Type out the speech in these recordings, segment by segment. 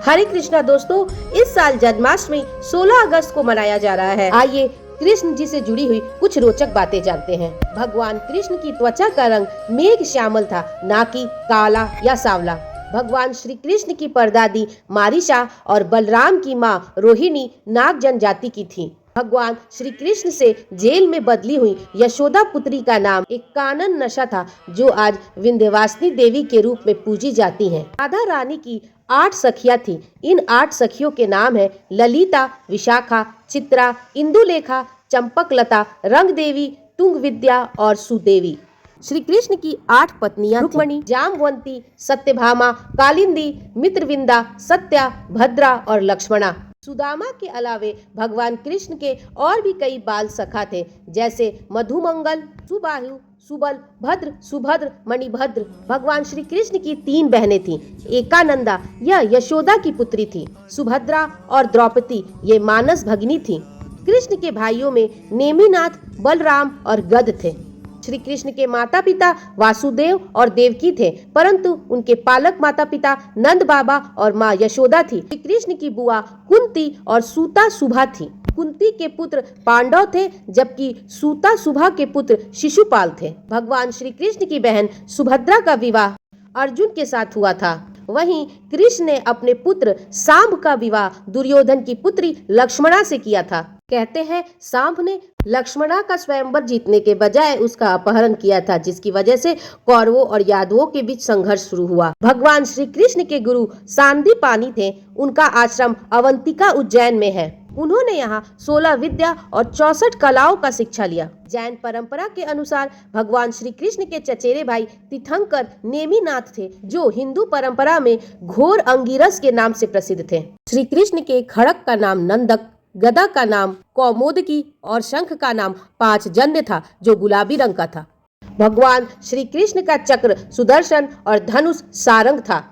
हरे कृष्णा दोस्तों, इस साल जन्माष्टमी 16 अगस्त को मनाया जा रहा है। आइए कृष्ण जी से जुड़ी हुई कुछ रोचक बातें जानते हैं। भगवान कृष्ण की त्वचा का रंग मेघ श्यामल था, ना कि काला या सांवला। भगवान श्री कृष्ण की परदादी मारीशा और बलराम की माँ रोहिणी नाग जनजाति की थी। भगवान श्री कृष्ण से जेल में बदली हुई यशोदा पुत्री का नाम एक कानन नशा था, जो आज विंध्यवासिनी देवी के रूप में पूजी जाती हैं। राधा रानी की 8 सखियां थीं। इन 8 सखियों के नाम है ललिता, विशाखा, चित्रा, इंदुलेखा, चंपकलता, रंग देवी, तुंग विद्या और सुदेवी। श्री कृष्ण की 8 पत्नियां रुक्मणी, जामवंती, सत्यभामा, कालिंदी, मित्रविंदा, सत्या, भद्रा और लक्ष्मणा। सुदामा के अलावे भगवान कृष्ण के और भी कई बाल सखा थे, जैसे मधुमंगल, सुबाहु, सुबल, भद्र, सुभद्र, मणिभद्र। भगवान श्री कृष्ण की 3 बहनें थीं। एकानंदा यह यशोदा की पुत्री थी। सुभद्रा और द्रौपदी ये मानस भगिनी थीं। कृष्ण के भाइयों में नेमिनाथ, बलराम और गद थे। श्री कृष्ण के माता पिता वासुदेव और देवकी थे, परंतु उनके पालक माता पिता नंद बाबा और माँ यशोदा थी। श्री कृष्ण की बुआ कुंती और सूता सुभा थी। कुंती के पुत्र पांडव थे, जबकि सूता सुभा के पुत्र शिशुपाल थे। भगवान श्री कृष्ण की बहन सुभद्रा का विवाह अर्जुन के साथ हुआ था। वहीं कृष्ण ने अपने पुत्र सांब का विवाह दुर्योधन की पुत्री लक्ष्मणा से किया था। कहते हैं सांब ने लक्ष्मणा का स्वयंवर जीतने के बजाय उसका अपहरण किया था, जिसकी वजह से कौरवों और यादवों के बीच संघर्ष शुरू हुआ। भगवान श्री कृष्ण के गुरु सांदीपानी थे। उनका आश्रम अवंतिका उज्जैन में है। उन्होंने यहाँ 16 विद्या और 64 कलाओं का शिक्षा लिया। जैन परंपरा के अनुसार भगवान श्री कृष्ण के चचेरे भाई तीर्थंकर नेमिनाथ थे, जो हिंदू परंपरा में घोर अंगिरस के नाम से प्रसिद्ध थे। श्री कृष्ण के खड़ग का नाम नंदक, गदा का नाम कौमोदकी और शंख का नाम पांचजन्य था, जो गुलाबी रंग का था। भगवान श्री कृष्ण का चक्र सुदर्शन और धनुष सारंग था।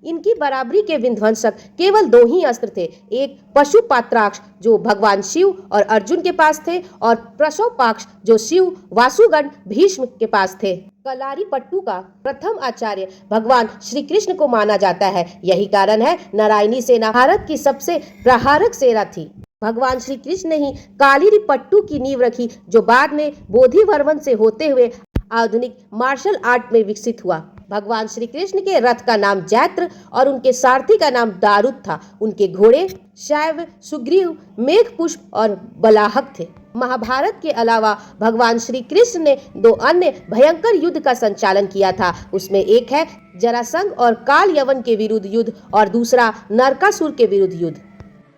इनकी बराबरी के विध्वंसक केवल 2 ही अस्त्र थे, एक पशुपात्राक्ष जो भगवान शिव और अर्जुन के पास थे, और प्रसवपाक्ष जो शिव, वासुगण, भीष्म के पास थे। कलारी पट्टू का प्रथम आचार्य भगवान श्री कृष्ण को माना जाता है। यही कारण है नारायणी सेना भारत की सबसे प्रहारक सेना थी। भगवान श्री कृष्ण ने ही कालीरिपट्टू की नींव रखी, जो बाद में बोधिवर्मन से होते हुए आधुनिक मार्शल आर्ट में विकसित हुआ। भगवान श्री कृष्ण के रथ का नाम जैत्र और उनके सारथी का नाम दारुद था। उनके घोड़े शैव, सुग्रीव, मेघपुष्प और बलाहक थे। महाभारत के अलावा भगवान श्री कृष्ण ने 2 अन्य भयंकर युद्ध का संचालन किया था। उसमें एक है जरासंध और काल यवन के विरुद्ध युद्ध और दूसरा नरकासुर के विरुद्ध युद्ध।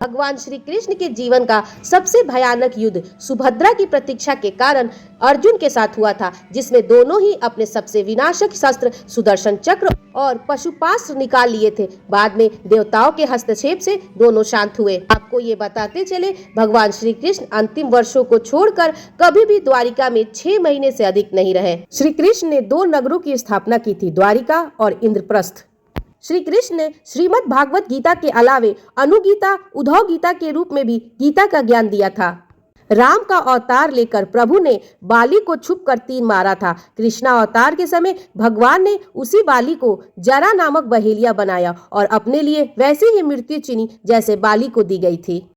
भगवान श्री कृष्ण के जीवन का सबसे भयानक युद्ध सुभद्रा की प्रतीक्षा के कारण अर्जुन के साथ हुआ था, जिसमें दोनों ही अपने सबसे विनाशक शस्त्र सुदर्शन चक्र और पशुपास्त्र निकाल लिए थे। बाद में देवताओं के हस्तक्षेप से दोनों शांत हुए। आपको ये बताते चले, भगवान श्री कृष्ण अंतिम वर्षों को छोड़कर कभी भी द्वारिका में 6 महीने से अधिक नहीं रहे। श्री कृष्ण ने 2 नगरों की स्थापना की थी, द्वारिका और इंद्रप्रस्थ। श्री कृष्ण ने श्रीमद् भागवत गीता के अलावे अनुगीता, उद्धव गीता के रूप में भी गीता का ज्ञान दिया था। राम का अवतार लेकर प्रभु ने बाली को छुपकर तीर मारा था। कृष्णा अवतार के समय भगवान ने उसी बाली को जरा नामक बहेलिया बनाया और अपने लिए वैसी ही मृत्यु चुनी जैसे बाली को दी गई थी।